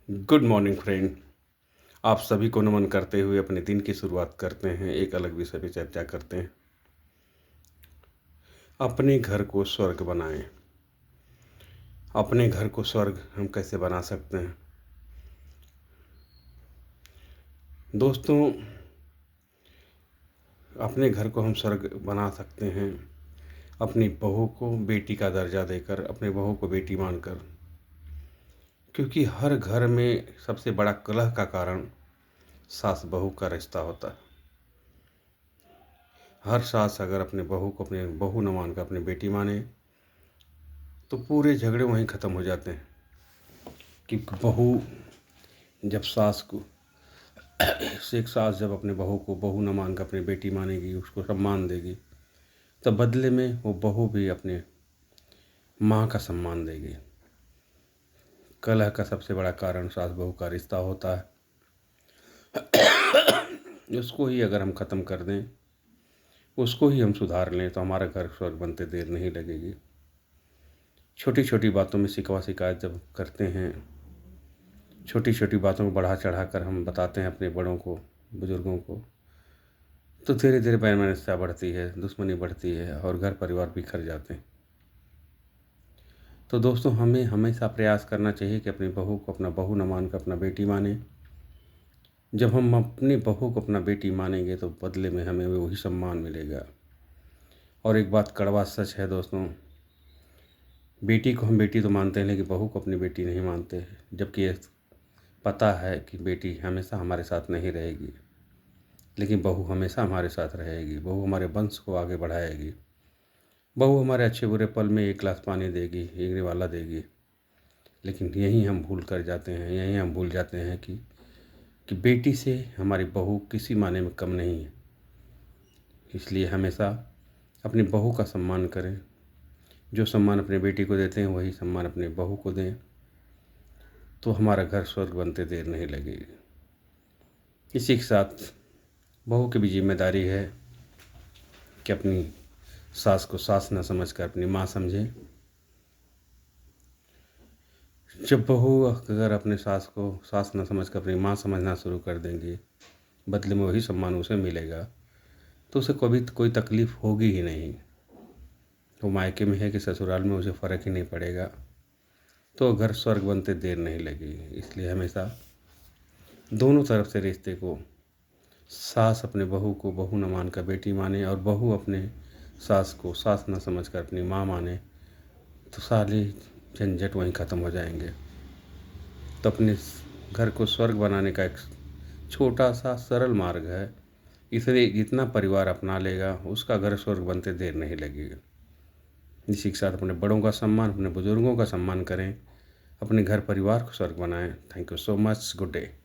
Good morning friend. आप सभी को नमन करते हुए अपने दिन की शुरुआत करते हैं। एक अलग विषय पर चर्चा करते हैं। अपने घर को स्वर्ग बनाएं। अपने घर को स्वर्ग हम कैसे बना सकते हैं दोस्तों? अपने घर को हम स्वर्ग बना सकते हैं अपनी बहू को बेटी का दर्जा देकर, अपने बहू को बेटी मानकर। क्योंकि हर घर में सबसे बड़ा कलह का कारण सास बहू का रिश्ता होता है। हर सास अगर अपने बहू को अपने बहू न मानकर अपनी बेटी माने तो पूरे झगड़े वहीं ख़त्म हो जाते हैं। कि बहू जब सास को एक सास जब अपने बहू को बहू न मानकर अपनी बेटी मानेगी, उसको सम्मान देगी, तब बदले में वो बहू भी अपने माँ का सम्मान देगी। कलह का सबसे बड़ा कारण सास बहू का रिश्ता होता है। उसको ही अगर हम ख़त्म कर दें, उसको ही हम सुधार लें तो हमारा घर स्वर्ग बनते देर नहीं लगेगी। छोटी छोटी बातों में शिकवा शिकायत जब करते हैं, छोटी छोटी बातों को बढ़ा चढ़ा कर हम बताते हैं अपने बड़ों को, बुजुर्गों को, तो धीरे धीरे वैमनस्यता बढ़ती है, दुश्मनी बढ़ती है और घर परिवार बिखर जाते हैं। तो दोस्तों, हमें हमेशा प्रयास करना चाहिए कि अपनी बहू को अपना बहू न मानकर अपना बेटी माने। जब हम अपनी बहू को अपना बेटी मानेंगे तो बदले में हमें वही सम्मान मिलेगा। और एक बात कड़वा सच है दोस्तों, बेटी को हम बेटी तो मानते हैं लेकिन बहू को अपनी बेटी नहीं मानते। जबकि ये पता है कि बेटी हमेशा हमारे साथ नहीं रहेगी, लेकिन बहू हमेशा हमारे साथ रहेगी। बहू हमारे वंश को आगे बढ़ाएगी। बहू हमारे अच्छे बुरे पल में एक गिलास पानी देगी, एक निवाला देगी। लेकिन यहीं हम भूल कर जाते हैं, यहीं हम भूल जाते हैं कि बेटी से हमारी बहू किसी माने में कम नहीं है। इसलिए हमेशा अपनी बहू का सम्मान करें। जो सम्मान अपने बेटी को देते हैं वही सम्मान अपने बहू को दें, तो हमारा घर स्वर्ग बनते देर नहीं लगेगी। इसी के साथ बहू की भी जिम्मेदारी है कि अपनी सास को सास न समझकर अपनी माँ समझे। जब बहू अगर अपने सास को सास न समझकर अपनी माँ समझना शुरू कर देंगी, बदले में वही सम्मान उसे मिलेगा, तो उसे कभी कोई तकलीफ़ होगी ही नहीं। वो मायके में है कि ससुराल में, उसे फ़र्क ही नहीं पड़ेगा। तो घर स्वर्ग बनते देर नहीं लगेगी। इसलिए हमेशा दोनों तरफ से रिश्ते को, सास अपने बहू को बहू न मानकर बेटी माने और बहू अपने सास को सास न समझकर अपनी माँ माने, तो सारी झंझट वहीं ख़त्म हो जाएंगे। तो अपने घर को स्वर्ग बनाने का एक छोटा सा सरल मार्ग है। इसे जितना परिवार अपना लेगा, उसका घर स्वर्ग बनते देर नहीं लगेगा। इसी के साथ अपने बड़ों का सम्मान, अपने बुजुर्गों का सम्मान करें, अपने घर परिवार को स्वर्ग बनाएं। Thank you so much. Good day.